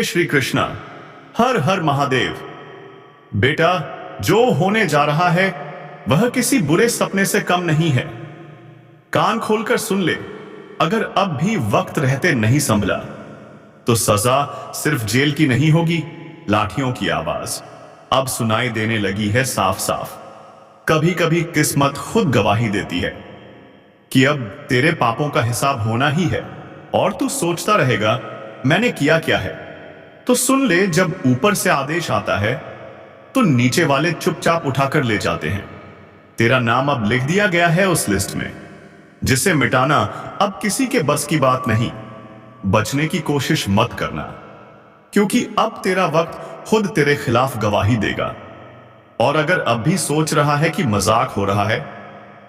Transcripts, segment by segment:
श्री कृष्णा। हर हर महादेव। बेटा, जो होने जा रहा है वह किसी बुरे सपने से कम नहीं है। कान खोलकर सुन ले। अगर अब भी वक्त रहते नहीं संभला तो सजा सिर्फ जेल की नहीं होगी, लाठियों की आवाज अब सुनाई देने लगी है साफ साफ। कभी कभी किस्मत खुद गवाही देती है कि अब तेरे पापों का हिसाब होना ही है, और तू सोचता रहेगा मैंने किया क्या है। तो सुन ले, जब ऊपर से आदेश आता है तो नीचे वाले चुपचाप उठाकर ले जाते हैं। तेरा नाम अब लिख दिया गया है उस लिस्ट में, जिसे मिटाना अब किसी के बस की बात नहीं। बचने की कोशिश मत करना, क्योंकि अब तेरा वक्त खुद तेरे खिलाफ गवाही देगा। और अगर अब भी सोच रहा है कि मजाक हो रहा है,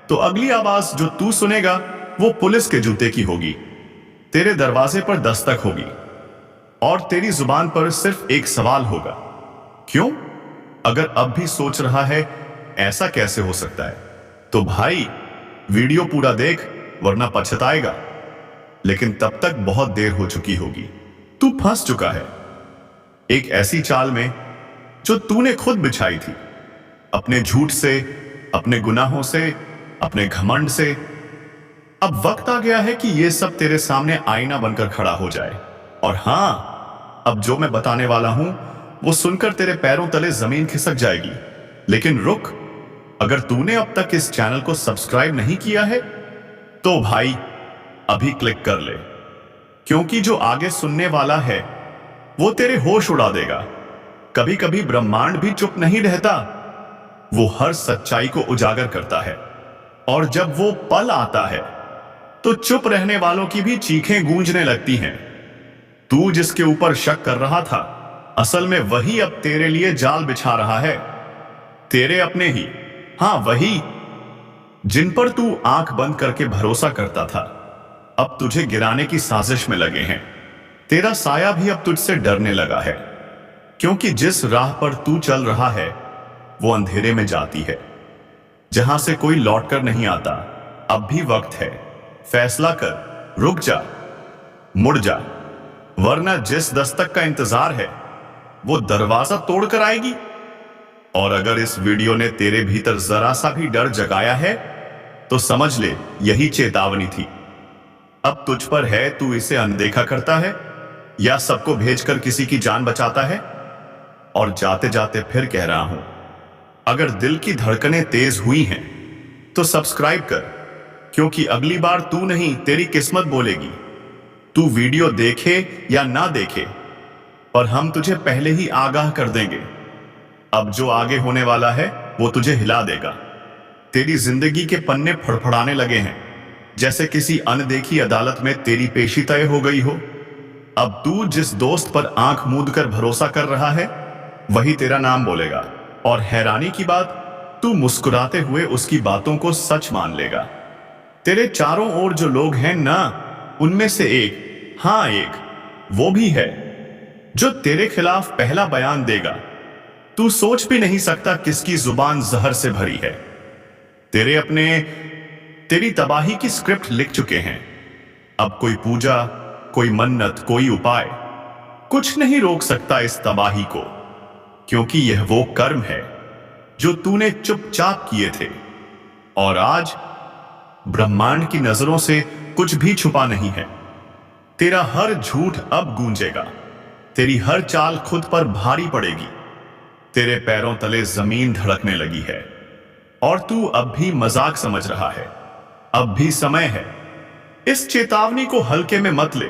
तो अगली आवाज जो तू सुनेगा वो पुलिस के जूते की होगी। तेरे दरवाजे पर दस्तक होगी और तेरी जुबान पर सिर्फ एक सवाल होगा, क्यों? अगर अब भी सोच रहा है ऐसा कैसे हो सकता है, तो भाई वीडियो पूरा देख, वरना पछताएगा। लेकिन तब तक बहुत देर हो चुकी होगी। तू फंस चुका है एक ऐसी चाल में जो तूने खुद बिछाई थी, अपने झूठ से, अपने गुनाहों से, अपने घमंड से। अब वक्त आ गया है कि यह सब तेरे सामने आईना बनकर खड़ा हो जाए। और हां, अब जो मैं बताने वाला हूं वो सुनकर तेरे पैरों तले जमीन खिसक जाएगी। लेकिन रुक, अगर तूने अब तक इस चैनल को सब्सक्राइब नहीं किया है तो भाई अभी क्लिक कर ले, क्योंकि जो आगे सुनने वाला है वो तेरे होश उड़ा देगा। कभी कभी ब्रह्मांड भी चुप नहीं रहता, वो हर सच्चाई को उजागर करता है। और जब वो पल आता है तो चुप रहने वालों की भी चीखें गूंजने लगती हैं। तू जिसके ऊपर शक कर रहा था, असल में वही अब तेरे लिए जाल बिछा रहा है। तेरे अपने ही, हां वही जिन पर तू आंख बंद करके भरोसा करता था, अब तुझे गिराने की साजिश में लगे हैं। तेरा साया भी अब तुझसे डरने लगा है, क्योंकि जिस राह पर तू चल रहा है वो अंधेरे में जाती है, जहां से कोई लौटकर नहीं आता। अब भी वक्त है, फैसला कर, रुक जा, मुड़ जा, वरना जिस दस्तक का इंतजार है वो दरवाजा तोड़कर आएगी। और अगर इस वीडियो ने तेरे भीतर जरा सा भी डर जगाया है तो समझ ले यही चेतावनी थी। अब तुझ पर है, तू इसे अनदेखा करता है या सबको भेजकर किसी की जान बचाता है। और जाते जाते फिर कह रहा हूं, अगर दिल की धड़कनें तेज हुई हैं तो सब्सक्राइब कर, क्योंकि अगली बार तू नहीं तेरी किस्मत बोलेगी। तू वीडियो देखे या ना देखे, पर हम तुझे पहले ही आगाह कर देंगे। अब जो आगे होने वाला है वो तुझे हिला देगा। तेरी जिंदगी के पन्ने फड़फड़ाने लगे हैं, जैसे किसी अनदेखी अदालत में तेरी पेशी तय हो गई हो। अब तू जिस दोस्त पर आंख मूंद कर भरोसा कर रहा है वही तेरा नाम बोलेगा। और हैरानी की बात, तू मुस्कुराते हुए उसकी बातों को सच मान लेगा। तेरे चारों ओर जो लोग हैं ना, उनमें से एक, हां एक, वो भी है जो तेरे खिलाफ पहला बयान देगा। तू सोच भी नहीं सकता किसकी जुबान जहर से भरी है। तेरे अपने तेरी तबाही की स्क्रिप्ट लिख चुके हैं। अब कोई पूजा, कोई मन्नत, कोई उपाय कुछ नहीं रोक सकता इस तबाही को, क्योंकि यह वो कर्म है जो तूने चुपचाप किए थे। और आज ब्रह्मांड की नजरों से कुछ भी छुपा नहीं है। तेरा हर झूठ अब गूंजेगा, तेरी हर चाल खुद पर भारी पड़ेगी। तेरे पैरों तले जमीन धड़कने लगी है और तू अब भी मजाक समझ रहा है। अब भी समय है। इस चेतावनी को हल्के में मत ले,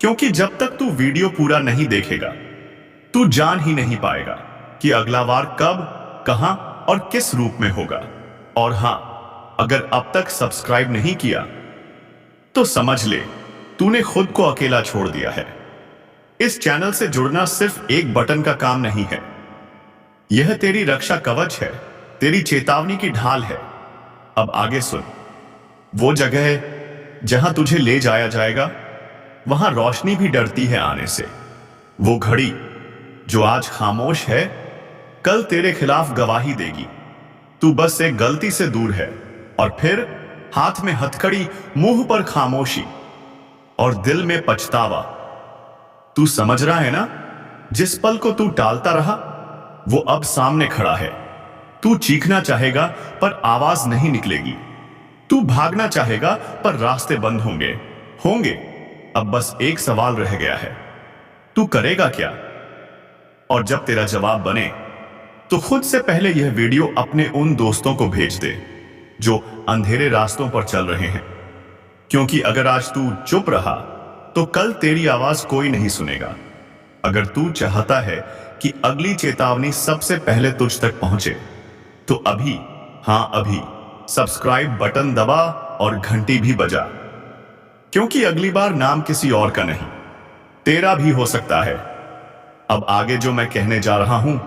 क्योंकि जब तक तू वीडियो पूरा नहीं देखेगा तू जान ही नहीं पाएगा कि अगला वार कब, कहां और किस रूप में होगा। और हां, अगर अब तक सब्सक्राइब नहीं किया तो समझ ले तूने खुद को अकेला छोड़ दिया है। इस चैनल से जुड़ना सिर्फ एक बटन का काम नहीं है, यह तेरी रक्षा कवच है, तेरी चेतावनी की ढाल है। अब आगे सुन। वो जगह जहां तुझे ले जाया जाएगा, वहां रोशनी भी डरती है आने से। वो घड़ी जो आज खामोश है, कल तेरे खिलाफ गवाही देगी। तू बस एक गलती से दूर है, और फिर हाथ में हथकड़ी, मुंह पर खामोशी और दिल में पछतावा। तू समझ रहा है ना? जिस पल को तू टालता रहा वो अब सामने खड़ा है। तू चीखना चाहेगा पर आवाज नहीं निकलेगी। तू भागना चाहेगा पर रास्ते बंद होंगे होंगे। अब बस एक सवाल रह गया है, तू करेगा क्या? और जब तेरा जवाब बने तो खुद से पहले यह वीडियो अपने उन दोस्तों को भेज दे जो अंधेरे रास्तों पर चल रहे हैं, क्योंकि अगर आज तू चुप रहा तो कल तेरी आवाज कोई नहीं सुनेगा। अगर तू चाहता है कि अगली चेतावनी सबसे पहले तुझ तक पहुंचे तो अभी, हां अभी सब्सक्राइब बटन दबा और घंटी भी बजा, क्योंकि अगली बार नाम किसी और का नहीं, तेरा भी हो सकता है। अब आगे जो मैं कहने जा रहा हूं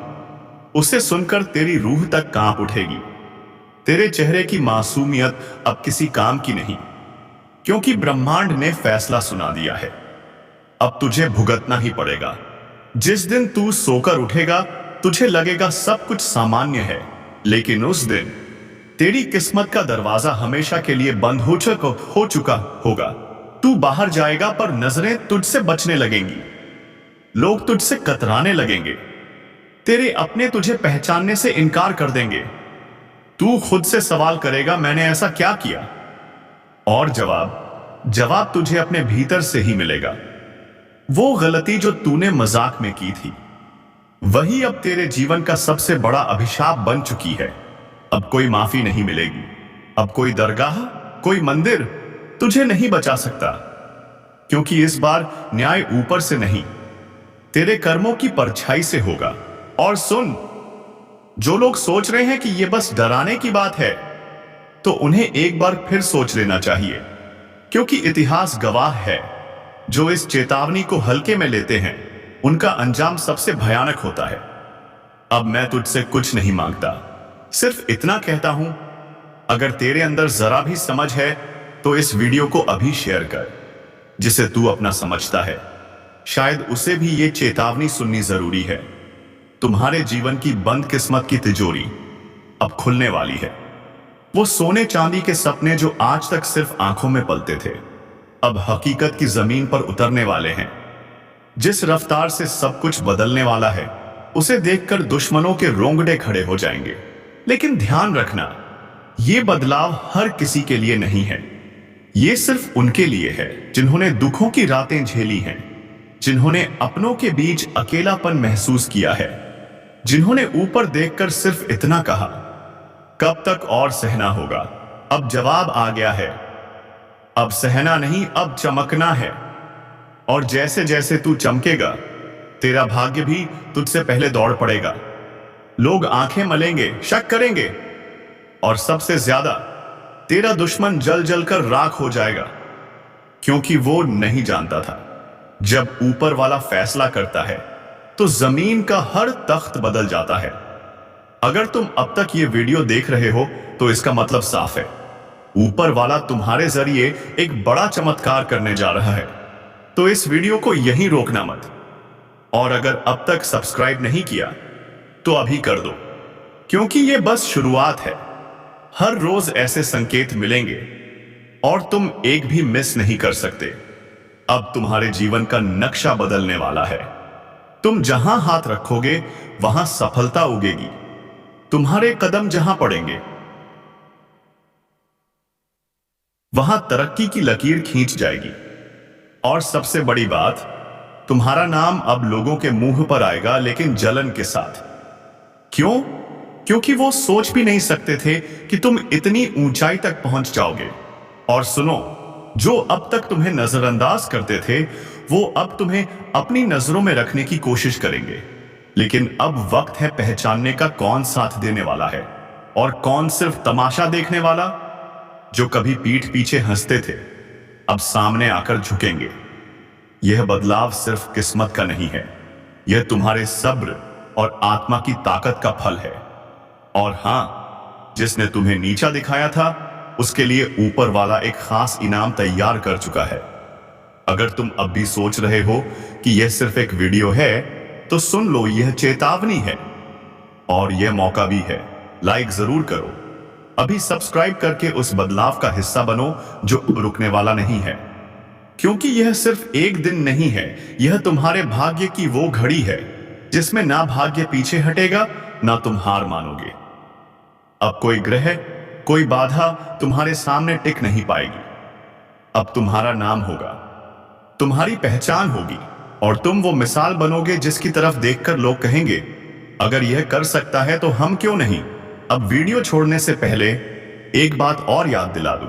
उसे सुनकर तेरी रूह तक कांप उठेगी। तेरे चेहरे की मासूमियत अब किसी काम की नहीं, क्योंकि ब्रह्मांड ने फैसला सुना दिया है। अब तुझे भुगतना ही पड़ेगा। जिस दिन तू सोकर उठेगा तुझे लगेगा सब कुछ सामान्य है, लेकिन उस दिन तेरी किस्मत का दरवाजा हमेशा के लिए बंद हो चुका होगा। तू बाहर जाएगा पर नजरें तुझसे बचने लगेंगी, लोग तुझसे कतराने लगेंगे, तेरे अपने तुझे पहचानने से इनकार कर देंगे। तू खुद से सवाल करेगा, मैंने ऐसा क्या किया? और जवाब तुझे अपने भीतर से ही मिलेगा। वो गलती जो तूने मजाक में की थी वही अब तेरे जीवन का सबसे बड़ा अभिशाप बन चुकी है। अब कोई माफी नहीं मिलेगी। अब कोई दरगाह, कोई मंदिर तुझे नहीं बचा सकता, क्योंकि इस बार न्याय ऊपर से नहीं, तेरे कर्मों की परछाई से होगा। और सुन, जो लोग सोच रहे हैं कि यह बस डराने की बात है, तो उन्हें एक बार फिर सोच लेना चाहिए, क्योंकि इतिहास गवाह है, जो इस चेतावनी को हल्के में लेते हैं उनका अंजाम सबसे भयानक होता है। अब मैं तुझसे कुछ नहीं मांगता, सिर्फ इतना कहता हूं, अगर तेरे अंदर जरा भी समझ है तो इस वीडियो को अभी शेयर कर। जिसे तू अपना समझता है शायद उसे भी ये चेतावनी सुननी जरूरी है। तुम्हारे जीवन की बंद किस्मत की तिजोरी अब खुलने वाली है। वो सोने चांदी के सपने जो आज तक सिर्फ आंखों में पलते थे अब हकीकत की जमीन पर उतरने वाले हैं। जिस रफ्तार से सब कुछ बदलने वाला है उसे देखकर दुश्मनों के रोंगटे खड़े हो जाएंगे। लेकिन ध्यान रखना, यह बदलाव हर किसी के लिए नहीं है। यह सिर्फ उनके लिए है जिन्होंने दुखों की रातें झेली हैं, जिन्होंने अपनों के बीच अकेलापन महसूस किया है, जिन्होंने ऊपर देखकर सिर्फ इतना कहा, कब तक और सहना होगा। अब जवाब आ गया है। अब सहना नहीं, अब चमकना है। और जैसे जैसे तू चमकेगा तेरा भाग्य भी तुझसे पहले दौड़ पड़ेगा। लोग आंखें मलेंगे, शक करेंगे, और सबसे ज्यादा तेरा दुश्मन जल जल कर राख हो जाएगा, क्योंकि वो नहीं जानता था जब ऊपर वाला फैसला करता है तो जमीन का हर तख्त बदल जाता है। अगर तुम अब तक ये वीडियो देख रहे हो तो इसका मतलब साफ है, ऊपर वाला तुम्हारे जरिए एक बड़ा चमत्कार करने जा रहा है। तो इस वीडियो को यहीं रोकना मत। और अगर अब तक सब्सक्राइब नहीं किया तो अभी कर दो, क्योंकि ये बस शुरुआत है। हर रोज ऐसे संकेत मिलेंगे और तुम एक भी मिस नहीं कर सकते। अब तुम्हारे जीवन का नक्शा बदलने वाला है। तुम जहां हाथ रखोगे वहां सफलता उगेगी। तुम्हारे कदम जहां पड़ेंगे वहां तरक्की की लकीर खींच जाएगी। और सबसे बड़ी बात, तुम्हारा नाम अब लोगों के मुंह पर आएगा, लेकिन जलन के साथ। क्यों? क्योंकि वो सोच भी नहीं सकते थे कि तुम इतनी ऊंचाई तक पहुंच जाओगे। और सुनो, जो अब तक तुम्हें नजरअंदाज करते थे वो अब तुम्हें अपनी नजरों में रखने की कोशिश करेंगे। लेकिन अब वक्त है पहचानने का, कौन साथ देने वाला है और कौन सिर्फ तमाशा देखने वाला। जो कभी पीठ पीछे हंसते थे अब सामने आकर झुकेंगे। यह बदलाव सिर्फ किस्मत का नहीं है, यह तुम्हारे सब्र और आत्मा की ताकत का फल है। और हां, जिसने तुम्हें नीचा दिखाया था उसके लिए ऊपर वाला एक खास इनाम तैयार कर चुका है। अगर तुम अब भी सोच रहे हो कि यह सिर्फ एक वीडियो है तो सुन लो, यह चेतावनी है और यह मौका भी है। लाइक जरूर करो, अभी सब्सक्राइब करके उस बदलाव का हिस्सा बनो जो रुकने वाला नहीं है। क्योंकि यह सिर्फ एक दिन नहीं है, यह तुम्हारे भाग्य की वो घड़ी है जिसमें ना भाग्य पीछे हटेगा ना तुम हार मानोगे। अब कोई ग्रह, कोई बाधा तुम्हारे सामने टिक नहीं पाएगी। अब तुम्हारा नाम होगा, तुम्हारी पहचान होगी और तुम वो मिसाल बनोगे जिसकी तरफ देखकर लोग कहेंगे, अगर यह कर सकता है तो हम क्यों नहीं। अब वीडियो छोड़ने से पहले एक बात और याद दिला दूं,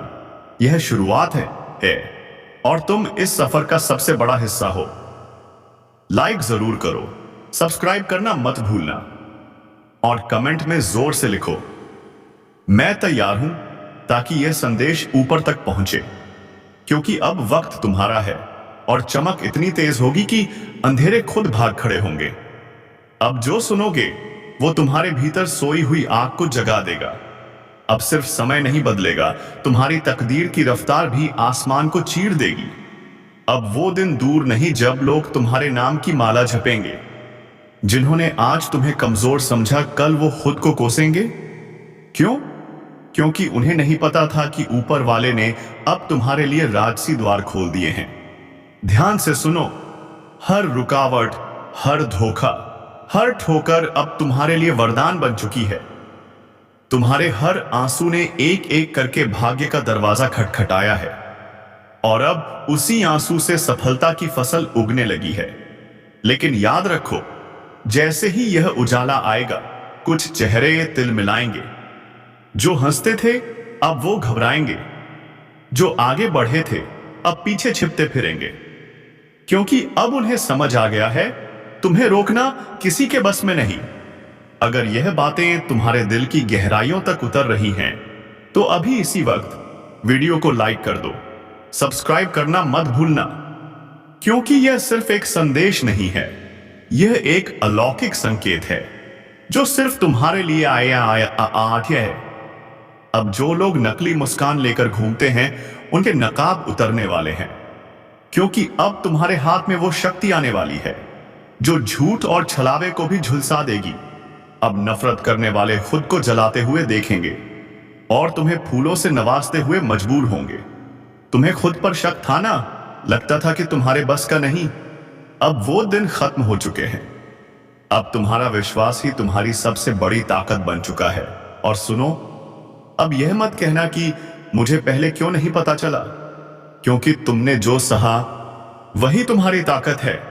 यह शुरुआत है और तुम इस सफर का सबसे बड़ा हिस्सा हो। लाइक जरूर करो, सब्सक्राइब करना मत भूलना और कमेंट में जोर से लिखो, मैं तैयार हूं, ताकि यह संदेश ऊपर तक पहुंचे। क्योंकि अब वक्त तुम्हारा है और चमक इतनी तेज होगी कि अंधेरे खुद भाग खड़े होंगे। अब जो सुनोगे वो तुम्हारे भीतर सोई हुई आग को जगा देगा। अब सिर्फ समय नहीं बदलेगा, तुम्हारी तकदीर की रफ्तार भी आसमान को चीर देगी। अब वो दिन दूर नहीं जब लोग तुम्हारे नाम की माला जपेंगे। जिन्होंने आज तुम्हें कमजोर समझा, कल वो खुद को कोसेंगे। क्यों? क्योंकि उन्हें नहीं पता था कि ऊपर वाले ने अब तुम्हारे लिए राजसी द्वार खोल दिए हैं। ध्यान से सुनो, हर रुकावट, हर धोखा, हर ठोकर अब तुम्हारे लिए वरदान बन चुकी है। तुम्हारे हर आंसू ने एक एक करके भाग्य का दरवाजा खटखटाया है और अब उसी आंसू से सफलता की फसल उगने लगी है। लेकिन याद रखो, जैसे ही यह उजाला आएगा, कुछ चेहरे तिलमिलाएंगे। जो हंसते थे अब वो घबराएंगे, जो आगे बढ़े थे अब पीछे छिपते फिरेंगे। क्योंकि अब उन्हें समझ आ गया है, तुम्हें रोकना किसी के बस में नहीं। अगर यह बातें तुम्हारे दिल की गहराइयों तक उतर रही हैं, तो अभी इसी वक्त वीडियो को लाइक कर दो, सब्सक्राइब करना मत भूलना। क्योंकि यह सिर्फ एक संदेश नहीं है, यह एक अलौकिक संकेत है जो सिर्फ तुम्हारे लिए आया है। अब जो लोग नकली मुस्कान लेकर घूमते हैं, उनके नकाब उतरने वाले हैं। क्योंकि अब तुम्हारे हाथ में वो शक्ति आने वाली है जो झूठ और छलावे को भी झुलसा देगी। अब नफरत करने वाले खुद को जलाते हुए देखेंगे और तुम्हें फूलों से नवाजते हुए मजबूर होंगे। तुम्हें खुद पर शक था ना, लगता था कि तुम्हारे बस का नहीं। अब वो दिन खत्म हो चुके हैं। अब तुम्हारा विश्वास ही तुम्हारी सबसे बड़ी ताकत बन चुका है। और सुनो, अब यह मत कहना कि मुझे पहले क्यों नहीं पता चला, क्योंकि तुमने जो सहा वही तुम्हारी ताकत है।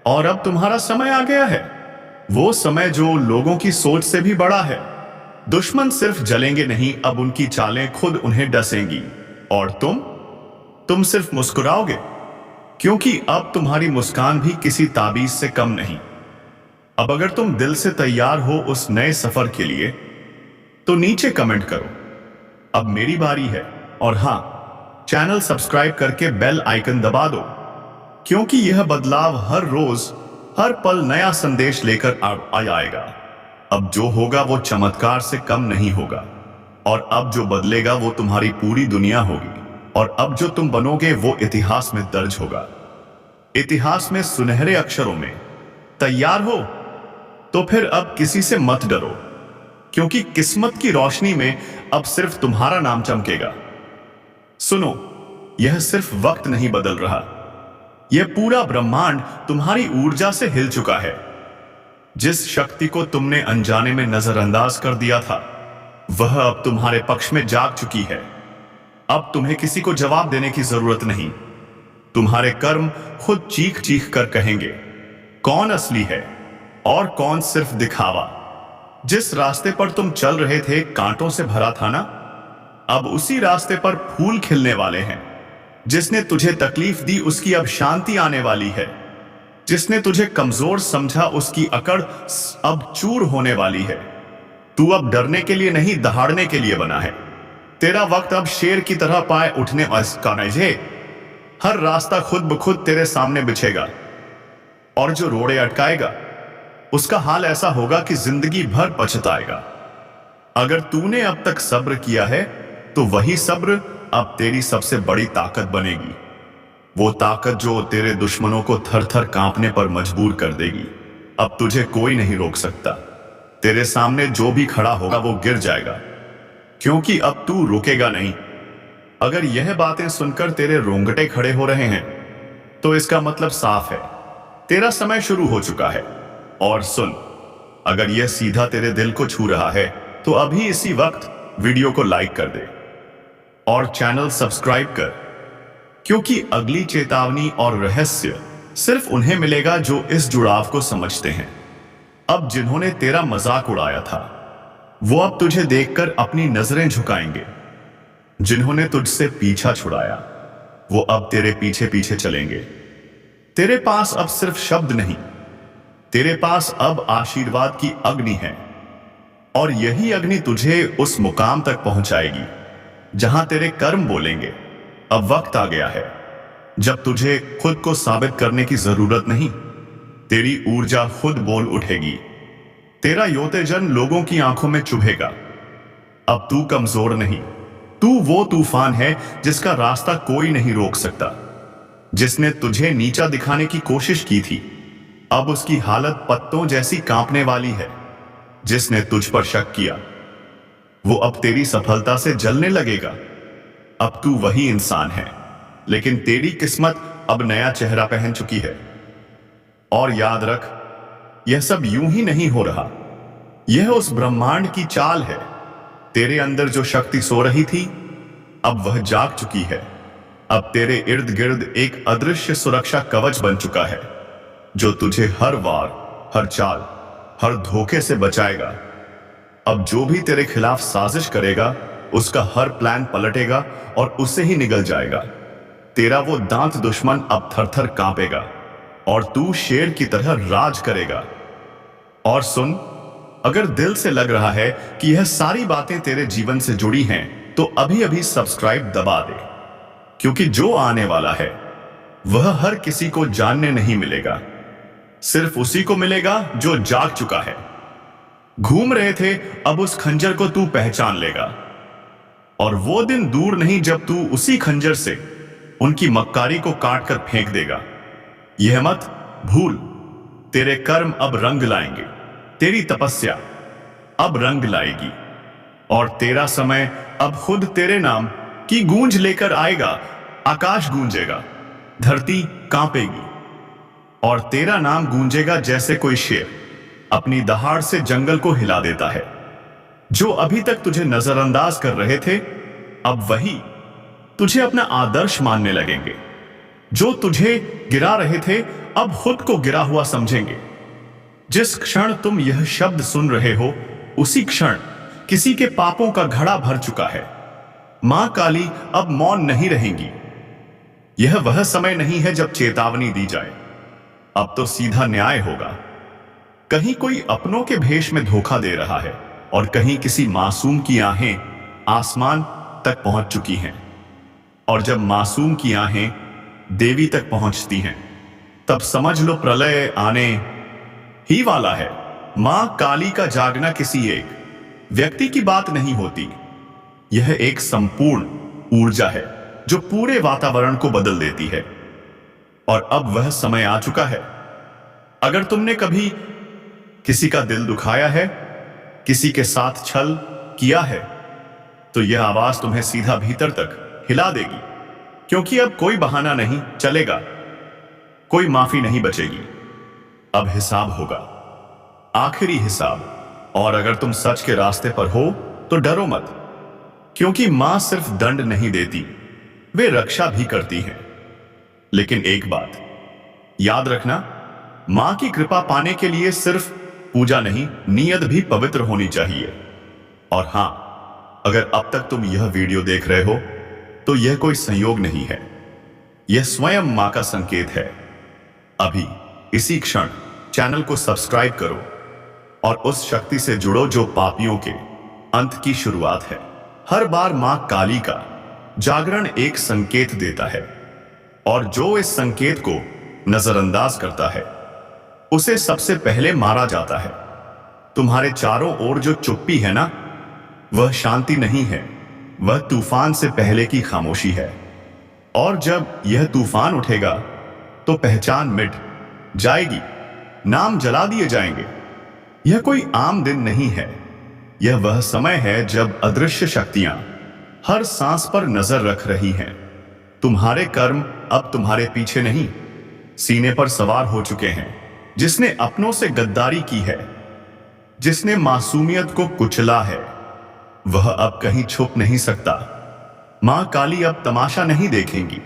और अब तुम्हारा समय आ गया है, वो समय जो लोगों की सोच से भी बड़ा है। दुश्मन सिर्फ जलेंगे नहीं, अब उनकी चालें खुद उन्हें डसेंगी और तुम सिर्फ मुस्कुराओगे। क्योंकि अब तुम्हारी मुस्कान भी किसी ताबीज से कम नहीं। अब अगर तुम दिल से तैयार हो उस नए सफर के लिए, तो नीचे कमेंट करो, अब मेरी बारी है। और हां, चैनल सब्सक्राइब करके बेल आइकन दबा दो, क्योंकि यह बदलाव हर रोज, हर पल नया संदेश लेकर आएगा। अब जो होगा वो चमत्कार से कम नहीं होगा, और अब जो बदलेगा वो तुम्हारी पूरी दुनिया होगी। और अब जो तुम बनोगे वो इतिहास में दर्ज होगा, इतिहास में सुनहरे अक्षरों में। तैयार हो? तो फिर अब किसी से मत डरो, क्योंकि किस्मत की रोशनी में अब सिर्फ तुम्हारा नाम चमकेगा। सुनो, यह सिर्फ वक्त नहीं बदल रहा, यह पूरा ब्रह्मांड तुम्हारी ऊर्जा से हिल चुका है। जिस शक्ति को तुमने अनजाने में नजरअंदाज कर दिया था, वह अब तुम्हारे पक्ष में जाग चुकी है। अब तुम्हें किसी को जवाब देने की जरूरत नहीं। तुम्हारे कर्म खुद चीख चीख कर कहेंगे कौन असली है और कौन सिर्फ दिखावा। जिस रास्ते पर तुम चल रहे थे कांटों से भरा था ना, अब उसी रास्ते पर फूल खिलने वाले हैं। जिसने तुझे तकलीफ दी उसकी अब शांति आने वाली है। जिसने तुझे कमजोर समझा उसकी अकड़ अब चूर होने वाली है। तू अब डरने के लिए नहीं, दहाड़ने के लिए बना है। तेरा वक्त अब शेर की तरह पाए उठने का नहीं। हर रास्ता खुद ब खुद तेरे सामने बिछेगा, और जो रोड़े अटकाएगा उसका हाल ऐसा होगा कि जिंदगी भर पछताएगा। अगर तूने अब तक सब्र किया है, तो वही सब्र अब तेरी सबसे बड़ी ताकत बनेगी। वो ताकत जो तेरे दुश्मनों को थर थर कांपने पर मजबूर कर देगी। अब तुझे कोई नहीं रोक सकता। तेरे सामने जो भी खड़ा होगा वो गिर जाएगा, क्योंकि अब तू रुकेगा नहीं। अगर यह बातें सुनकर तेरे रोंगटे खड़े हो रहे हैं तो इसका मतलब साफ है, तेरा समय शुरू हो चुका है। और सुन, अगर यह सीधा तेरे दिल को छू रहा है तो अभी इसी वक्त वीडियो को लाइक कर दे और चैनल सब्सक्राइब कर, क्योंकि अगली चेतावनी और रहस्य सिर्फ उन्हें मिलेगा जो इस जुड़ाव को समझते हैं। अब जिन्होंने तेरा मजाक उड़ाया था वो अब तुझे देखकर अपनी नजरें झुकाएंगे। जिन्होंने तुझसे पीछा छुड़ाया वो अब तेरे पीछे पीछे चलेंगे। तेरे पास अब सिर्फ शब्द नहीं, तेरे पास अब आशीर्वाद की अग्नि है, और यही अग्नि तुझे उस मुकाम तक पहुंचाएगी जहां तेरे कर्म बोलेंगे अब वक्त आ गया है जब तुझे खुद को साबित करने की जरूरत नहीं, तेरी ऊर्जा खुद बोल उठेगी। तेरा योतेजन लोगों की आंखों में चुभेगा। अब तू कमजोर नहीं, तू वो तूफान है जिसका रास्ता कोई नहीं रोक सकता। जिसने तुझे नीचा दिखाने की कोशिश की थी अब उसकी हालत पत्तों जैसी कांपने वाली है। जिसने तुझ पर शक किया वो अब तेरी सफलता से जलने लगेगा। अब तू वही इंसान है, लेकिन तेरी किस्मत अब नया चेहरा पहन चुकी है। और याद रख, यह सब यूं ही नहीं हो रहा, यह उस ब्रह्मांड की चाल है। तेरे अंदर जो शक्ति सो रही थी अब वह जाग चुकी है। अब तेरे इर्द गिर्द एक अदृश्य सुरक्षा कवच बन चुका है जो तुझे हर वार, हर चाल, हर धोखे से बचाएगा। अब जो भी तेरे खिलाफ साजिश करेगा उसका हर प्लान पलटेगा और उससे ही निगल जाएगा। तेरा वो दांत दुश्मन अब थर-थर कांपेगा और तू शेर की तरह राज करेगा। और सुन, अगर दिल से लग रहा है कि यह सारी बातें तेरे जीवन से जुड़ी हैं तो अभी अभी सब्सक्राइब दबा दे, क्योंकि जो आने वाला है वह हर किसी को जानने नहीं मिलेगा, सिर्फ उसी को मिलेगा जो जाग चुका है। घूम रहे थे, अब उस खंजर को तू पहचान लेगा, और वो दिन दूर नहीं जब तू उसी खंजर से उनकी मक्कारी को काट कर फेंक देगा। यह मत भूल, तेरे कर्म अब रंग लाएंगे, तेरी तपस्या अब रंग लाएगी, और तेरा समय अब खुद तेरे नाम की गूंज लेकर आएगा। आकाश गूंजेगा, धरती कांपेगी, और तेरा नाम गूंजेगा जैसे कोई शेर अपनी दहाड़ से जंगल को हिला देता है। जो अभी तक तुझे नजरअंदाज कर रहे थे अब वही तुझे अपना आदर्श मानने लगेंगे। जो तुझे गिरा रहे थे अब खुद को गिरा हुआ समझेंगे। जिस क्षण तुम यह शब्द सुन रहे हो उसी क्षण किसी के पापों का घड़ा भर चुका है। मां काली अब मौन नहीं रहेंगी। यह वह समय नहीं है जब चेतावनी दी जाए, अब तो सीधा न्याय होगा। कहीं कोई अपनों के भेष में धोखा दे रहा है और कहीं किसी मासूम की आहें आसमान तक पहुंच चुकी हैं। और जब मासूम की आहें देवी तक पहुंचती हैं तब समझ लो प्रलय आने ही वाला है। मां काली का जागना किसी एक व्यक्ति की बात नहीं होती, यह एक संपूर्ण ऊर्जा है जो पूरे वातावरण को बदल देती है। और अब वह समय आ चुका है। अगर तुमने कभी किसी का दिल दुखाया है, किसी के साथ छल किया है, तो यह आवाज तुम्हें सीधा भीतर तक हिला देगी, क्योंकि अब कोई बहाना नहीं चलेगा, कोई माफी नहीं बचेगी। अब हिसाब होगा, आखिरी हिसाब। और अगर तुम सच के रास्ते पर हो तो डरो मत, क्योंकि मां सिर्फ दंड नहीं देती, वे रक्षा भी करती हैं। लेकिन एक बात याद रखना, मां की कृपा पाने के लिए सिर्फ पूजा नहीं, नियत भी पवित्र होनी चाहिए। और हां, अगर अब तक तुम यह वीडियो देख रहे हो तो यह कोई संयोग नहीं है, यह स्वयं मां का संकेत है। अभी इसी क्षण चैनल को सब्सक्राइब करो और उस शक्ति से जुड़ो जो पापियों के अंत की शुरुआत है। हर बार मां काली का जागरण एक संकेत देता है, और जो इस संकेत को नजरअंदाज करता है उसे सबसे पहले मारा जाता है। तुम्हारे चारों ओर जो चुप्पी है ना, वह शांति नहीं है, वह तूफान से पहले की खामोशी है। और जब यह तूफान उठेगा तो पहचान मिट जाएगी, नाम जला दिए जाएंगे। यह कोई आम दिन नहीं है, यह वह समय है जब अदृश्य शक्तियां हर सांस पर नजर रख रही हैं। तुम्हारे कर्म अब तुम्हारे पीछे नहीं, सीने पर सवार हो चुके हैं। जिसने अपनों से गद्दारी की है, जिसने मासूमियत को कुचला है, वह अब कहीं छुप नहीं सकता। मां काली अब तमाशा नहीं देखेंगी,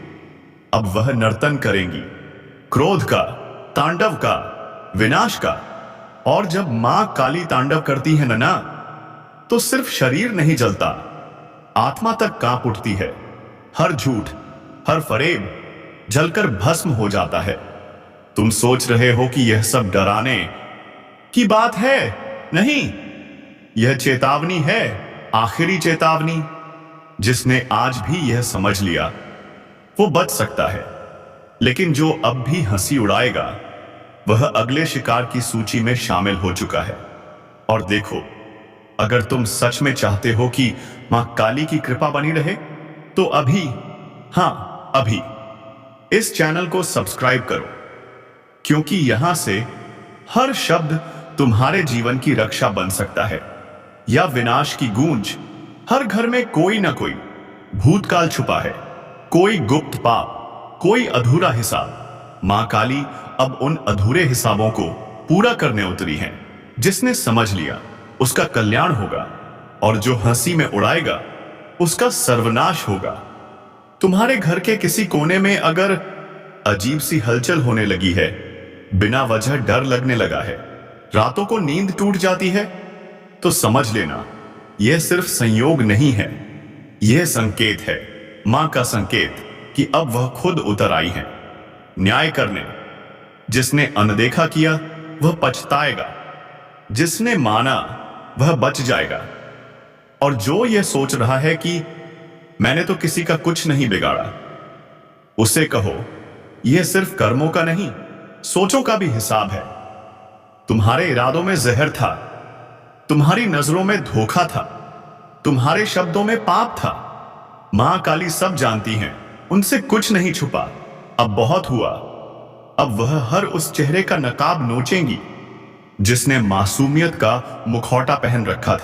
अब वह नर्तन करेंगी, क्रोध का, तांडव का, विनाश का। और जब मां काली तांडव करती है ना, तो सिर्फ शरीर नहीं जलता, आत्मा तक कांप उठती है। हर झूठ, हर फरेब जलकर भस्म हो जाता है। तुम सोच रहे हो कि यह सब डराने की बात है, नहीं, यह चेतावनी है, आखिरी चेतावनी। जिसने आज भी यह समझ लिया वो बच सकता है, लेकिन जो अब भी हंसी उड़ाएगा वह अगले शिकार की सूची में शामिल हो चुका है। और देखो, अगर तुम सच में चाहते हो कि मां काली की कृपा बनी रहे, तो अभी, हां अभी, इस चैनल को सब्सक्राइब करो, क्योंकि यहां से हर शब्द तुम्हारे जीवन की रक्षा बन सकता है या विनाश की गूंज। हर घर में कोई ना कोई भूतकाल छुपा है, कोई गुप्त पाप, कोई अधूरा हिसाब। मां काली अब उन अधूरे हिसाबों को पूरा करने उतरी हैं। जिसने समझ लिया उसका कल्याण होगा, और जो हंसी में उड़ाएगा उसका सर्वनाश होगा। तुम्हारे घर के किसी कोने में अगर अजीब सी हलचल होने लगी है, बिना वजह डर लगने लगा है, रातों को नींद टूट जाती है, तो समझ लेना यह सिर्फ संयोग नहीं है, यह संकेत है, मां का संकेत कि अब वह खुद उतर आई है न्याय करने। जिसने अनदेखा किया वह पछताएगा, जिसने माना वह बच जाएगा। और जो यह सोच रहा है कि मैंने तो किसी का कुछ नहीं बिगाड़ा, उसे कहो यह सिर्फ कर्मों का नहीं, सोचों का भी हिसाब है। तुम्हारे इरादों में जहर था, तुम्हारी नजरों में धोखा था, तुम्हारे शब्दों में पाप था। मां काली सब जानती हैं, उनसे कुछ नहीं छुपा। अब बहुत हुआ, अब वह हर उस चेहरे का नकाब नोचेंगी जिसने मासूमियत का मुखौटा पहन रखा था।